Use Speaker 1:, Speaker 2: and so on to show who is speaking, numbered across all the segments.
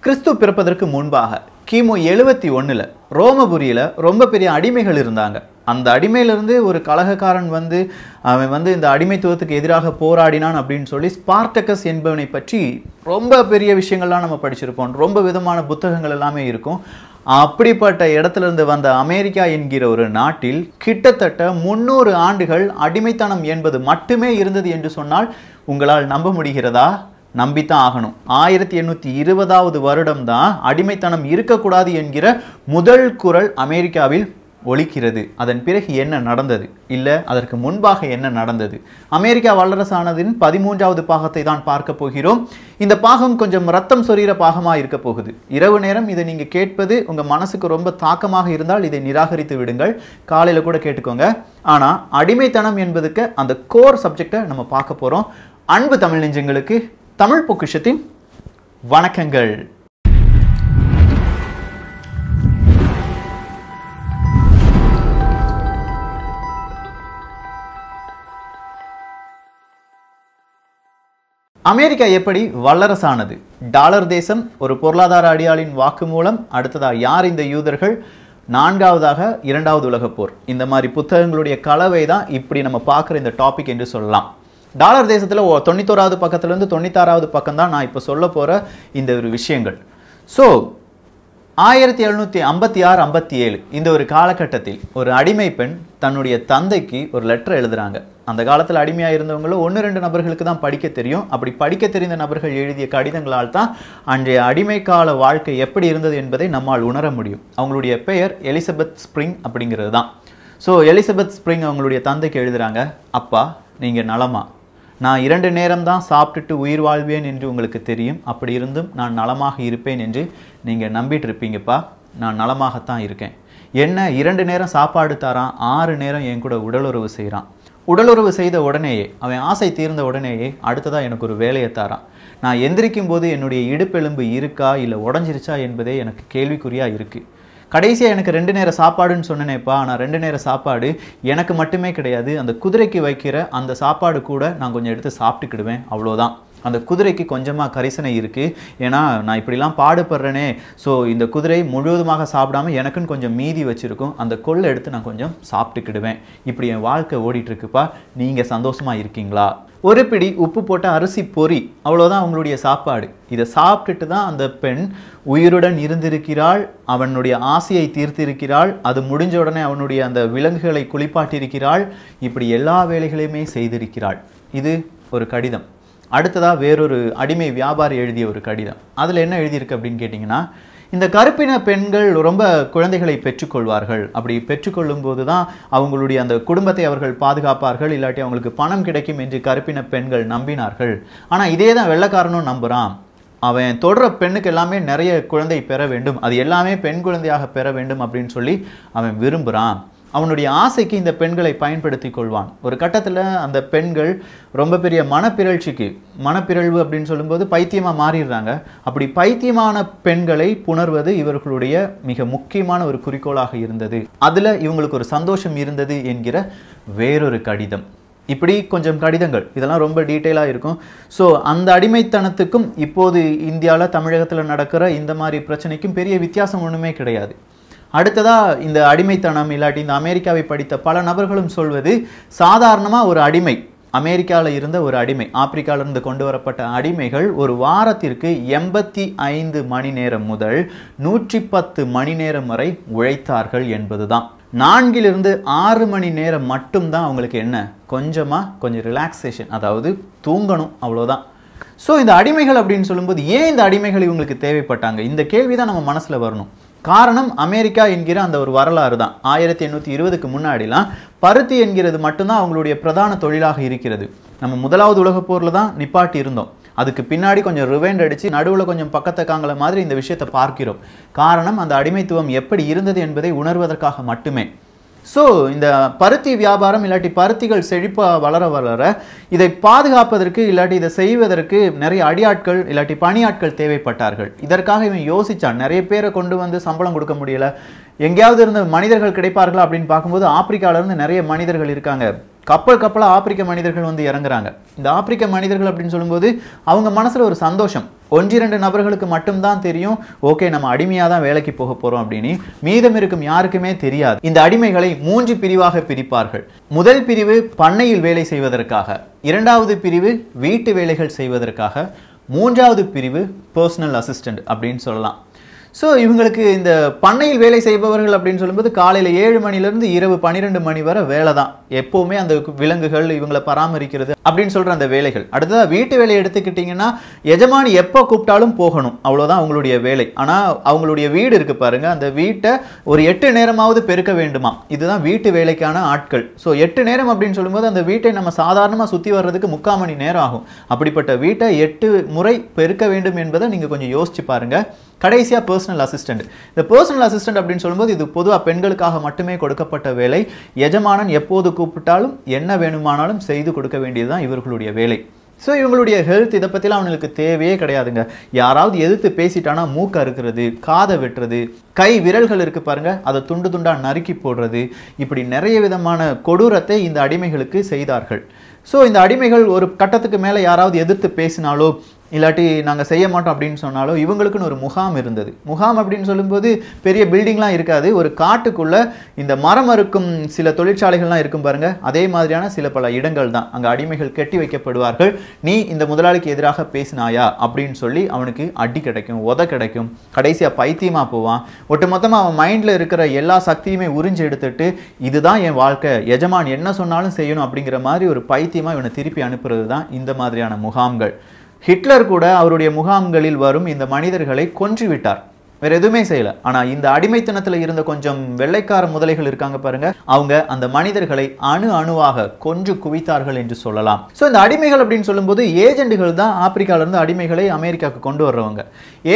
Speaker 1: கிறிஸ்து பிறப்பதற்கு முன்பாக கிமு 71ல் ரோமபுரியில் ரொம்ப பெரிய அடிமைகள் இருந்தாங்க. அந்த அடிமையிலிருந்து ஒரு கலகக்காரன் அவன் இந்த அடிமைத்துவத்துக்கு எதிராக போராடினான் அப்படின்னு சொல்லி ஸ்பார்டகஸ் என்பவனை பற்றி ரொம்ப பெரிய விஷயங்கள்லாம் நம்ம படிச்சிருப்போம். ரொம்ப விதமான புத்தகங்கள் எல்லாமே இருக்கும். அப்படிப்பட்ட இடத்துல இருந்து வந்த அமெரிக்கா என்கிற ஒரு நாட்டில் கிட்டத்தட்ட 300 ஆண்டுகள் அடிமைத்தனம் என்பது மட்டுமே இருந்தது என்று சொன்னால் உங்களால் நம்ப முடிகிறதா? நம்பித்தான் ஆகணும். 1820வது வருடம் தான் அடிமைத்தனம் இருக்கக்கூடாது என்கிற முதல் குரல் அமெரிக்காவில் ஒலிக்கிறது. அதன் பிறகு என்ன நடந்தது, இல்லை அதற்கு முன்பாக என்ன நடந்தது? அமெரிக்கா வல்லரசானதின் 13வது பாகத்தை தான் பார்க்க போகிறோம். இந்த பாகம் கொஞ்சம் ரத்தம் சொரிகிற பாகமாக இருக்க போகுது. இரவு நேரம் இதை நீங்கள் கேட்பது உங்கள் மனசுக்கு ரொம்ப தாக்கமாக இருந்தால் இதை நிராகரித்து விடுங்கள். காலையில் கூட கேட்டுக்கோங்க. ஆனால் அடிமைத்தனம் என்பதுக்கு அந்த கோர் சப்ஜெக்டை நம்ம பார்க்க போகிறோம். அன்பு தமிழ் நெஞ்சங்களுக்கு தமிழ் பொக்கிஷத்தின் வணக்கங்கள். அமெரிக்கா எப்படி வல்லரசானது? டாலர் தேசம், ஒரு பொருளாதார அடியாளின் வாக்கு மூலம், அடுத்ததாக யார் இந்த யூதர்கள், நான்காவதாக இரண்டாவது உலகப் போர். இந்த மாதிரி புத்தகங்களுடைய கலவை தான் இப்படி நம்ம பார்க்குற இந்த டாபிக் என்று சொல்லலாம். டாலர் தேசத்தில் 91வது பக்கத்துலேருந்து 96வது பக்கம் தான் நான் இப்போ சொல்ல போகிற இந்த ஒரு விஷயங்கள். ஸோ 1756-57 இந்த ஒரு காலகட்டத்தில் ஒரு அடிமை பெண் தன்னுடைய தந்தைக்கு ஒரு லெட்டர் எழுதுகிறாங்க. அந்த காலத்தில் அடிமையாக இருந்தவங்களும் 1-2 நபர்களுக்கு தான் படிக்க தெரியும். அப்படி படிக்க தெரிந்த நபர்கள் எழுதிய கடிதங்களால் தான் அன்றைய அடிமை கால வாழ்க்கை எப்படி இருந்தது என்பதை நம்மால் உணர முடியும். அவங்களுடைய பெயர் எலிசபெத் ஸ்ப்ரிங் அப்படிங்கிறது தான். ஸோ எலிசபெத் ஸ்ப்ரிங் அவங்களுடைய தந்தைக்கு எழுதுகிறாங்க, அப்பா நீங்கள் நலமா? நான் 2 நேரம் தான் சாப்பிட்டுட்டு உயிர் வாழ்வேன் என்று உங்களுக்கு தெரியும். அப்படி இருந்தும் நான் நலமாக இருப்பேன் என்று நீங்கள் நம்பிட்டு இருப்பீங்கப்பா. நான் நலமாகத்தான் இருக்கேன். என்ன 2 நேரம் சாப்பாடு தரான், 6 நேரம் என் கூட உடலுறவு செய்கிறான். உடலுறவு செய்த உடனேயே, அவன் ஆசை தீர்ந்த உடனேயே அடுத்ததாக எனக்கு ஒரு வேலையை தரான். நான் எந்திரிக்கும் போது என்னுடைய இடுப்பெலும்பு இருக்கா இல்லை உடஞ்சிருச்சா என்பதே எனக்கு கேள்விக்குறியாக இருக்குது. கடைசியாக எனக்கு 2 நேரம் சாப்பாடுன்னு சொன்னேனேப்பா, ஆனால் 2 நேரம் சாப்பாடு எனக்கு மட்டுமே கிடையாது. அந்த குதிரைக்கு வைக்கிற அந்த சாப்பாடு கூட நான் கொஞ்சம் எடுத்து சாப்பிட்டுக்கிடுவேன், அவ்வளோதான். அந்த குதிரைக்கு கொஞ்சமாக கரிசனை இருக்குது. ஏன்னா நான் இப்படிலாம் பாடுபடுறேனே, ஸோ இந்த குதிரை முழுவதுமாக சாப்பிடாமல் எனக்குன்னு கொஞ்சம் மீதி வச்சுருக்கும். அந்த கொள்ளை எடுத்து நான் கொஞ்சம் சாப்பிட்டுக்கிடுவேன். இப்படி என் வாழ்க்கை ஓடிட்டுருக்குப்பா. நீங்கள் சந்தோஷமாக இருக்கீங்களா? ஒரு பிடி உப்பு போட்ட அரிசி பொரி, அவ்வளோதான் அவங்களுடைய சாப்பாடு. இதை சாப்பிட்டுட்டு தான் அந்த பெண் உயிருடன் இருந்திருக்கிறாள். அவனுடைய ஆசையை தீர்த்திருக்கிறாள். அது முடிஞ்ச உடனே அவனுடைய அந்த விலங்குகளை குளிப்பாட்டியிருக்கிறாள். இப்படி எல்லா வேலைகளையுமே செய்திருக்கிறாள். இது ஒரு கடிதம். அடுத்ததாக வேறொரு அடிமை வியாபாரி எழுதிய ஒரு கடிதம். அதில் என்ன எழுதியிருக்கு அப்படின்னு கேட்டிங்கன்னா, இந்த கருப்பின பெண்கள் ரொம்ப குழந்தைகளை பெற்றுக்கொள்வார்கள். அப்படி பெற்றுக்கொள்ளும் போது தான் அவங்களுடைய அந்த குடும்பத்தை அவர்கள் பாதுகாப்பார்கள், இல்லாட்டி அவங்களுக்கு பணம் கிடைக்கும் என்று கருப்பின பெண்கள் நம்பினார்கள். ஆனால் இதே தான் வெள்ளைக்காரனும் நம்புகிறான். அவன் தொடர பெண்ணுக்கு எல்லாமே நிறைய குழந்தை பெற வேண்டும், அது எல்லாமே பெண் குழந்தையாக பெற வேண்டும் அப்படின்னு சொல்லி அவன் விரும்புகிறான். அவனுடைய ஆசைக்கு இந்த பெண்களை பயன்படுத்தி கொள்வான். ஒரு கட்டத்தில் அந்த பெண்கள் ரொம்ப பெரிய மனப்பிறழ்வு அப்படின்னு சொல்லும்போது பைத்தியமாக மாறிடுறாங்க. அப்படி பைத்தியமான பெண்களை புணர்வது இவர்களுடைய மிக முக்கியமான ஒரு குறிக்கோளாக இருந்தது. அதில் இவங்களுக்கு ஒரு சந்தோஷம் இருந்தது என்கிற வேறொரு கடிதம். இப்படி கொஞ்சம் கடிதங்கள், இதெல்லாம் ரொம்ப டீட்டெயிலாக இருக்கும். ஸோ அந்த அடிமைத்தனத்துக்கும் இப்போது இந்தியாவில் தமிழகத்தில் நடக்கிற இந்த மாதிரி பிரச்சனைக்கும் பெரிய வித்தியாசம் ஒன்றுமே கிடையாது. அடுத்ததாக இந்த அடிமைத்தனம் இல்லாட்டி இந்த அமெரிக்காவை படித்த பல நபர்களும் சொல்வது, சாதாரணமாக ஒரு அடிமை, அமெரிக்காவில் இருந்த ஒரு அடிமை, ஆப்பிரிக்காவிலிருந்து கொண்டு வரப்பட்ட அடிமைகள் ஒரு வாரத்திற்கு 85 மணி நேரம் முதல் 110 மணி நேரம் வரை உழைத்தார்கள் என்பது தான். 4-6 மணி நேரம் மட்டும்தான் அவங்களுக்கு என்ன, கொஞ்சம் ரிலாக்ஸேஷன், அதாவது தூங்கணும், அவ்வளோதான். ஸோ இந்த அடிமைகள் அப்படின்னு சொல்லும்போது ஏன் இந்த அடிமைகள் இவங்களுக்கு தேவைப்பட்டாங்க? இந்த கேள்வி தான் நம்ம மனசில் வரணும். காரணம் அமெரிக்கா என்கிற அந்த ஒரு வரலாறு தான். 1820க்கு முன்னாடிலாம் பருத்தி என்கிறது மட்டும்தான் அவங்களுடைய பிரதான தொழிலாக இருக்கிறது. நம்ம முதலாவது உலகப் போரில் தான் நிப்பாட்டி இருந்தோம். அதுக்கு பின்னாடி கொஞ்சம் ரிவைண்ட் அடித்து நடுவில் கொஞ்சம் பக்கத்தை காங்கல மாதிரி இந்த விஷயத்தை பார்க்கிறோம். காரணம் அந்த அடிமைத்துவம் எப்படி இருந்தது என்பதை உணர்வதற்காக மட்டுமே. ஸோ இந்த பருத்தி வியாபாரம் இல்லாட்டி பருத்திகள் செழிப்பாக வளர இதை பாதுகாப்பதற்கு இல்லாட்டி இதை செய்வதற்கு நிறைய அடியாட்கள் இல்லாட்டி பணியாட்கள் தேவைப்பட்டார்கள். இதற்காக இவன் யோசித்தான். நிறைய பேரை கொண்டு வந்து சம்பளம் கொடுக்க முடியல, எங்கேயாவது இருந்த மனிதர்கள் கிடைப்பார்களா அப்படின்னு பார்க்கும்போது ஆப்பிரிக்காவிலேருந்து நிறைய மனிதர்கள் இருக்காங்க. கப்பல் கப்பலா ஆப்பிரிக்க மனிதர்கள் வந்து இறங்குறாங்க. இந்த ஆப்பிரிக்க மனிதர்கள் அப்படின்னு சொல்லும்போது அவங்க மனசுல ஒரு சந்தோஷம். 1-2 நபர்களுக்கு மட்டும்தான் தெரியும், ஓகே நம்ம அடிமையாக தான் வேலைக்கு போக போறோம் அப்படின்னு. மீதம் இருக்கும் யாருக்குமே தெரியாது. இந்த அடிமைகளை 3 பிரிவாக பிரிப்பார்கள். முதல் பிரிவு பண்ணையில் வேலை செய்வதற்காக, இரண்டாவது பிரிவு வீட்டு வேலைகள் செய்வதற்காக, மூன்றாவது பிரிவு பர்சனல் அசிஸ்டன்ட் அப்படின்னு சொல்லலாம். ஸோ இவங்களுக்கு இந்த பண்ணையில் வேலை செய்பவர்கள் அப்படின்னு சொல்லும்போது காலையில் 7 மணிலேருந்து இரவு 12 மணி வரை வேலை தான். எப்போவுமே அந்த விலங்குகள் இவங்களை பராமரிக்கிறது அப்படின்னு சொல்கிற அந்த வேலைகள். அடுத்ததாக வீட்டு வேலையை எடுத்துக்கிட்டிங்கன்னா எஜமானி எப்போ கூப்பிட்டாலும் போகணும், அவ்வளோதான் அவங்களுடைய வேலை. ஆனால் அவங்களுடைய வீடு இருக்குது பாருங்கள், அந்த வீட்டை ஒரு 8 நேரமாவது பெருக்க வேண்டுமா, இதுதான் வீட்டு வேலைக்கான ஆட்கள். ஸோ 8 நேரம் அப்படின்னு சொல்லும்போது அந்த வீட்டை நம்ம சாதாரணமாக சுற்றி வர்றதுக்கு 3/4 மணி நேரம் ஆகும். அப்படிப்பட்ட வீட்டை 8 முறை பெருக்க வேண்டும் என்பதை நீங்கள் கொஞ்சம் யோசிச்சு பாருங்கள். கடைசியா பர்சனல் அசிஸ்டன்ட். இந்த பர்சனல் அசிஸ்டன்ட் அப்படின்னு சொல்லும்போது இது பொதுவாக பெண்களுக்காக மட்டுமே கொடுக்கப்பட்ட வேலை. எஜமானன் எப்போது கூப்பிட்டாலும் என்ன வேணுமானாலும் செய்து கொடுக்க வேண்டியதுதான் இவர்களுடைய வேலை. ஸோ இவங்களுடைய ஹெல்த் இதை பற்றிலாம் அவங்களுக்கு தேவையே கிடையாதுங்க. யாராவது எதிர்த்து பேசிட்டானா மூக்க அறுக்கிறது, காதை வெட்டுறது, கை விரல்கள் இருக்கு பாருங்க அதை துண்டு துண்டா நறுக்கி போடுறது, இப்படி நிறைய விதமான கொடூரத்தை இந்த அடிமைகளுக்கு செய்தார்கள். ஸோ இந்த அடிமைகள் ஒரு கட்டத்துக்கு மேலே யாராவது எதிர்த்து பேசினாலோ இல்லாட்டி நாங்கள் செய்ய மாட்டோம் அப்படின்னு சொன்னாலோ இவங்களுக்குன்னு ஒரு முகாம் இருந்தது. முகாம் அப்படின்னு சொல்லும்போது பெரிய பில்டிங்லாம் இருக்காது, ஒரு காட்டுக்குள்ளே இந்த மரம் அறுக்கும் சில தொழிற்சாலைகள்லாம் இருக்கும் பாருங்க, அதே மாதிரியான சில பல இடங்கள் தான். அங்கே அடிமைகள் கட்டி வைக்கப்படுவார்கள். நீ இந்த முதலாளிக்கு எதிராக பேசினாயா அப்படின்னு சொல்லி அவனுக்கு அடி கிடைக்கும், உத கிடைக்கும், கடைசியாக பைத்தியமாக போவான். ஒட்டு மொத்தமாக அவன் மைண்டில் இருக்கிற எல்லா சக்தியுமே உறிஞ்சு எடுத்துட்டு இதுதான் என் வாழ்க்கை, எஜமான் என்ன சொன்னாலும் செய்யணும் அப்படிங்கிற மாதிரி ஒரு பைத்தியமாக இவனை திருப்பி அனுப்புறது தான் இந்த மாதிரியான முகாம்கள். ஹிட்லர் கூட அவருடைய முகாம்களில் வரும் இந்த மனிதர்களை கொன்று விட்டார், வேற எதுவுமே செய்யல. ஆனா இந்த அடிமைத்தனத்துல இருந்த கொஞ்சம் வெள்ளைக்கார முதலைகள் இருக்காங்க பாருங்க, அவங்க அந்த மனிதர்களை அணுவாக கொன்று குவித்தார்கள் என்று சொல்லலாம். ஸோ இந்த அடிமைகள் அப்படின்னு சொல்லும்போது ஏஜென்ட்டுகள் தான் ஆப்பிரிக்கால இருந்து அடிமைகளை அமெரிக்காவுக்கு கொண்டு வர்றவங்க.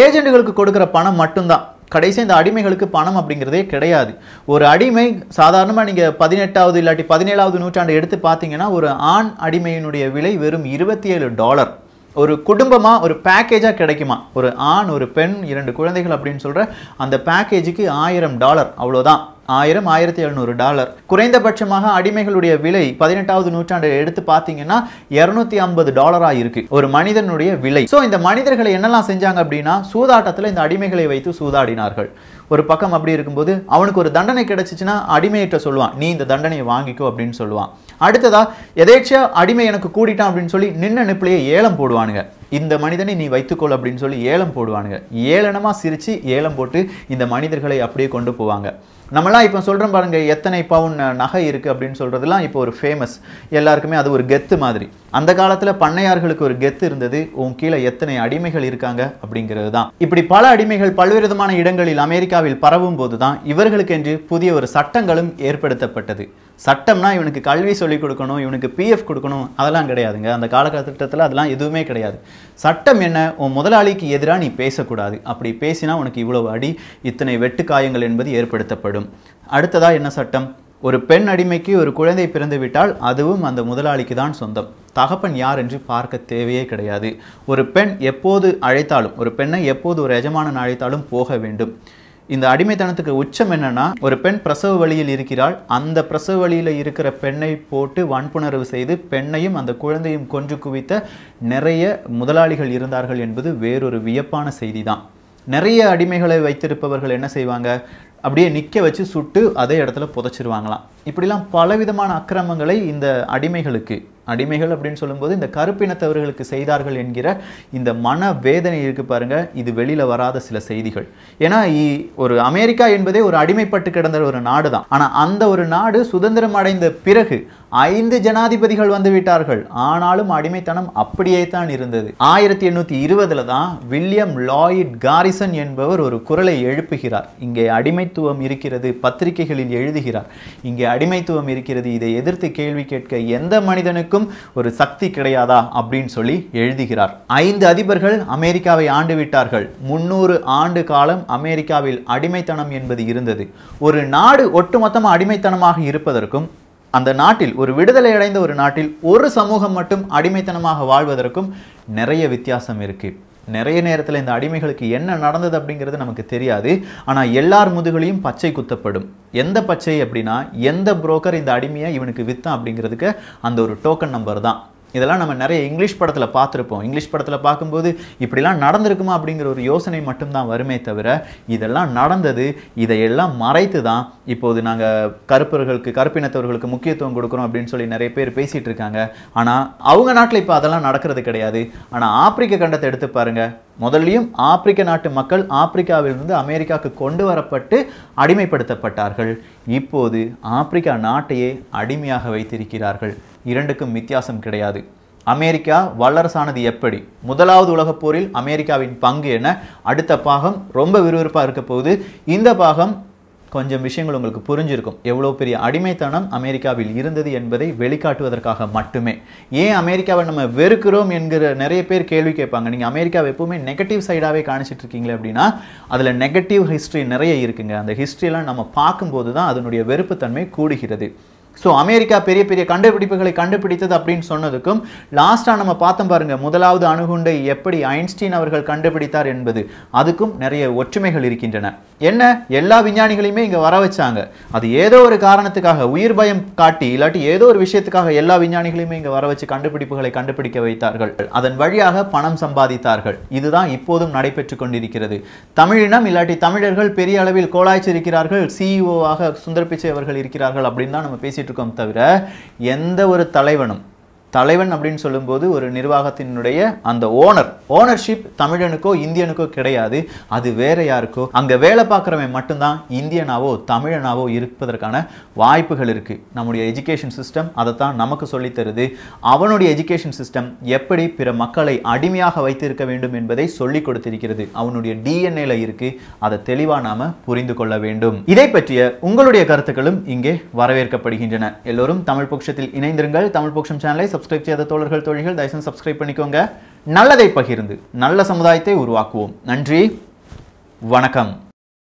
Speaker 1: ஏஜென்ட்டுகளுக்கு கொடுக்குற பணம் மட்டும்தான். கடைசி இந்த அடிமைகளுக்கு பணம் அப்படிங்கிறதே கிடையாது. ஒரு அடிமை சாதாரணமாக நீங்கள் 18வது இல்லாட்டி 17வது நூற்றாண்டு எடுத்து பார்த்தீங்கன்னா ஒரு ஆண் அடிமையினுடைய விலை வெறும் $27. ஒரு குடும்பமாக ஒரு பேக்கேஜாக கிடைக்குமா, ஒரு ஆண் ஒரு பெண் 2 குழந்தைகள் அப்படின்னு சொல்கிற அந்த பேக்கேஜுக்கு $1000, அவ்வளோதான். $1700. குறைந்தபட்சமாக அடிமைகளுடைய விலை 18வது நூற்றாண்டு எடுத்து பார்த்தீங்கன்னா $250 இருக்கு ஒரு மனிதனுடைய விலை. ஸோ இந்த மனிதர்களை என்னெல்லாம் செஞ்சாங்க அப்படின்னா சூதாட்டத்தில் இந்த அடிமைகளை வைத்து சூதாடினார்கள். ஒரு பக்கம் அப்படி இருக்கும்போது அவனுக்கு ஒரு தண்டனை கிடைச்சிச்சுன்னா அடிமையிட்ட சொல்லுவான், நீ இந்த தண்டனையை வாங்கிக்கோ அப்படின்னு சொல்லுவான். அடுத்ததா எதேச்சியா அடிமை எனக்கு கூடிட்டான் அப்படின்னு சொல்லி நின்ன நிப்பிலேயே ஏலம் போடுவானுங்க, இந்த மனிதனை நீ வைத்துக்கொள் அப்படின்னு சொல்லி ஏலம் போடுவானுங்க. ஏளனமா சிரிச்சு ஏலம் போட்டு இந்த மனிதர்களை அப்படியே கொண்டு போவாங்க. நம்மளாம் இப்போ சொல்கிறோம் பாருங்க, எத்தனை பவுன் நகை இருக்குது அப்படின்னு சொல்கிறதுலாம் இப்போ ஒரு ஃபேமஸ், எல்லாருக்குமே அது ஒரு கெத்து மாதிரி. அந்த காலத்தில் பண்ணையார்களுக்கு ஒரு கெத்து இருந்தது, உன் கீழே எத்தனை அடிமைகள் இருக்காங்க அப்படிங்கிறது தான். இப்படி பல அடிமைகள் பல்வேறு விதமான இடங்களில் அமெரிக்காவில் பரவும் போது தான் இவர்களுக்கென்று புதிய ஒரு சட்டங்களும் ஏற்படுத்தப்பட்டது. சட்டம்னா இவனுக்கு கல்வி சொல்லிக் கொடுக்கணும், இவனுக்கு PF கொடுக்கணும், அதெல்லாம் கிடையாதுங்க. அந்த காலகட்டத்தில் அதெல்லாம் எதுவுமே கிடையாது. சட்டம் என்ன, உன் முதலாளிக்கு எதிராக நீ பேசக்கூடாது, அப்படி பேசினா உனக்கு இவ்வளவு அடி, இத்தனை வெட்டுக்காயங்கள் என்பது ஏற்படுத்தப்படும். அடுத்ததா என்ன சட்டம், ஒரு பெண் அடிமைக்கு ஒரு குழந்தை பிறந்து விட்டால் அதுவும் அந்த முதலாளிக்கு தான் சொந்தம், தகப்பன் யார் என்று பார்க்க தேவையே கிடையாது. ஒரு பெண் எப்போது அழைத்தாலும், ஒரு பெண்ணை எப்போது ஒரு எஜமானன் அழைத்தாலும் போக வேண்டும். இந்த அடிமைத்தனத்துக்கு உச்சம் என்னன்னா, ஒரு பெண் பிரசவ வலியில் இருக்கிறாள், அந்த பிரசவ வலியில் இருக்கிற பெண்ணை போட்டு வன்புணர்வு செய்து பெண்ணையும் அந்த குழந்தையும் கொன்று குவித்த நிறைய முதலாளிகள் இருந்தார்கள் என்பது வேறொரு வியப்பான செய்தி தான். நிறைய அடிமைகளை வைத்திருப்பவர்கள் என்ன செய்வாங்க, அப்படியே நிற்க வச்சு சுட்டு அதே இடத்துல புதைச்சிருவாங்களாம். இப்படிலாம் பலவிதமான அக்கிரமங்களை இந்த அடிமைகள் அப்படின்னு சொல்லும்போது இந்த கருப்பினத்தவர்களுக்கு செய்தார்கள் என்கிற இந்த மன வேதனை இருக்கு பாருங்க, இது வெளியில வராத சில செய்திகள். ஏன்னா ஒரு அமெரிக்கா என்பதே ஒரு அடிமைப்பட்டு கிடந்த ஒரு நாடு தான். ஆனா அந்த ஒரு நாடு சுதந்திரம் அடைந்த பிறகு 5 ஜனாதிபதிகள் வந்து விட்டார்கள், ஆனாலும் அடிமைத்தனம் அப்படியே தான் இருந்தது. 1820 தான் வில்லியம் லாயிட் காரிசன் என்பவர் ஒரு குரலை எழுப்புகிறார், இங்கே அடிமைத்துவம் இருக்கிறது, பத்திரிகைகளில் எழுதுகிறார், இங்கே அடிமைத்துவம் இருக்கிறது, இதை எதிர்த்து கேள்வி கேட்க எந்த மனிதனுக்கும் ஒரு சக்தி கிடையாதா அப்படின்னு சொல்லி எழுதுகிறார். 5 அதிபர்கள் அமெரிக்காவை ஆண்டு விட்டார்கள். 300 ஆண்டு காலம் அமெரிக்காவில் அடிமைத்தனம் என்பது இருந்தது. ஒரு நாடு ஒட்டுமொத்தமாக அடிமைத்தனமாக இருப்பதற்கும் அந்த நாட்டில் ஒரு விடுதலை அடைந்த ஒரு நாட்டில் ஒரு சமூகம் மட்டும் அடிமைத்தனமாக வாழ்வதற்கும் நிறைய வித்தியாசம் இருக்கு. நிறைய நேரத்தில் இந்த அடிமைகளுக்கு என்ன நடந்தது அப்படிங்கிறது நமக்கு தெரியாது. ஆனால் எல்லார் முதுகலையும் பச்சை குத்தப்படும். எந்த பச்சை அப்படின்னா, எந்த புரோக்கர் இந்த அடிமையை இவனுக்கு வித்தான் அப்படிங்கிறதுக்கு அந்த ஒரு டோக்கன் நம்பர் தான். இதெல்லாம் நம்ம நிறைய இங்கிலீஷ் படத்தில் பார்த்துருப்போம். இங்கிலீஷ் படத்தில் பார்க்கும்போது இப்படிலாம் நடந்திருக்குமா அப்படிங்கிற ஒரு யோசனை மட்டும்தான் வருமே தவிர, இதெல்லாம் நடந்தது. இதையெல்லாம் மறைத்து தான் இப்போது நாங்கள் கருப்பினத்தவர்களுக்கு முக்கியத்துவம் கொடுக்குறோம் அப்படின்னு சொல்லி நிறைய பேர் பேசிகிட்டு இருக்காங்க. ஆனால் அவங்க நாட்டில் இப்போ அதெல்லாம் நடக்கிறது கிடையாது. ஆனால் ஆப்பிரிக்க கண்டத்தை எடுத்து பாருங்க. முதல்லையும் ஆப்பிரிக்க நாட்டு மக்கள் ஆப்பிரிக்காவிலிருந்து அமெரிக்காவுக்கு கொண்டு வரப்பட்டு அடிமைப்படுத்தப்பட்டார்கள். இப்போது ஆப்பிரிக்கா நாட்டையே அடிமையாக வைத்திருக்கிறார்கள். இரண்டுக்கும் வித்தியாசம் கிடையாது. அமெரிக்கா வல்லரசானது எப்படி? முதலாவது உலகப் போரில் அமெரிக்காவின் பங்கு என்ன? அடுத்த பாகம் ரொம்ப விறுவிறுப்பாக இருக்க போகுது. இந்த பாகம் கொஞ்சம் விஷயங்கள் உங்களுக்கு புரிஞ்சிருக்கும். எவ்வளோ பெரிய அடிமைத்தனம் அமெரிக்காவில் இருந்தது என்பதை வெளிக்காட்டுவதற்காக மட்டுமே. ஏன் அமெரிக்காவை நம்ம வெறுக்கிறோம் என்கிற நிறைய பேர் கேள்வி கேட்பாங்க. நீங்கள் அமெரிக்காவை எப்பவுமே நெகட்டிவ் சைடாகவே காணிச்சிட்டு இருக்கீங்களே அப்படின்னா, அதில் நெகட்டிவ் ஹிஸ்ட்ரி நிறைய இருக்குங்க. அந்த ஹிஸ்ட்ரியெல்லாம் நம்ம பார்க்கும்போது தான் அதனுடைய வெறுப்புத்தன்மை கூடுகிறது. ஸோ அமெரிக்கா பெரிய பெரிய கண்டுபிடிப்புகளை கண்டுபிடித்தது அப்படின்னு சொன்னதுக்கும், லாஸ்ட்டாக நம்ம பார்த்தோம் பாருங்க, முதலாவது அணுகுண்டை எப்படி ஐன்ஸ்டீன் அவர்கள் கண்டுபிடித்தார் என்பது, அதுக்கும் நிறைய ஒற்றுமைகள் இருக்கின்றன. என்ன, எல்லா விஞ்ஞானிகளையுமே இங்கே வர வச்சாங்க. அது ஏதோ ஒரு காரணத்துக்காக, உயிர் பயம் காட்டி இல்லாட்டி ஏதோ ஒரு விஷயத்துக்காக எல்லா விஞ்ஞானிகளையுமே இங்கே வர வச்சு கண்டுபிடிப்புகளை கண்டுபிடிக்க வைத்தார்கள். அதன் வழியாக பணம் சம்பாதித்தார்கள். இதுதான் இப்போதும் நடைபெற்று கொண்டிருக்கிறது. தமிழினம் இல்லாட்டி தமிழர்கள் பெரிய அளவில் கோலாய்ச்சிருக்கிறார்கள். சிஇஓவாக சுந்தர் பிச்சை அவர்கள் இருக்கிறார்கள் அப்படின்னு தான் நம்ம பேசிட்டு இருக்கோம். தவிர எந்த ஒரு தலைவன் அப்படின்னு சொல்லும்போது ஒரு நிர்வாகத்தினுடைய அந்த ஓனர்ஷிப் தமிழனுக்கோ இந்தியனுக்கோ கிடையாது. அது வேற யாருக்கோ. அங்க வேலை பார்க்குறவன் மட்டும்தான் இந்தியனாவோ தமிழனாவோ இருப்பதற்கான வாய்ப்புகள் இருக்கு. நம்முடைய எஜுகேஷன் சிஸ்டம் அதைத்தான் நமக்கு சொல்லி தருது. அவனுடைய எஜுகேஷன் சிஸ்டம் எப்படி பிற மக்களை அடிமையாக வைத்திருக்க வேண்டும் என்பதை சொல்லி கொடுத்திருக்கிறது. அவனுடைய டிஎன்ஏல இருக்கு. அதை தெளிவா நாம புரிந்து கொள்ள வேண்டும். இதை பற்றிய உங்களுடைய கருத்துக்களும் இங்கே வரவேற்கப்படுகின்றன. எல்லோரும் தமிழ் பொக்ஷத்தில் இணைந்திருங்கள். தமிழ் பொக்ஷம் சேனலை சப்ஸ்கிரைப் செய்யாத தோழர்கள் தோழிகள் தயவுசெய்து சப்ஸ்கிரைப் பண்ணிக்கோங்க. நல்லதை பகிர்ந்து நல்ல சமுதாயத்தை உருவாக்குவோம். நன்றி, வணக்கம்.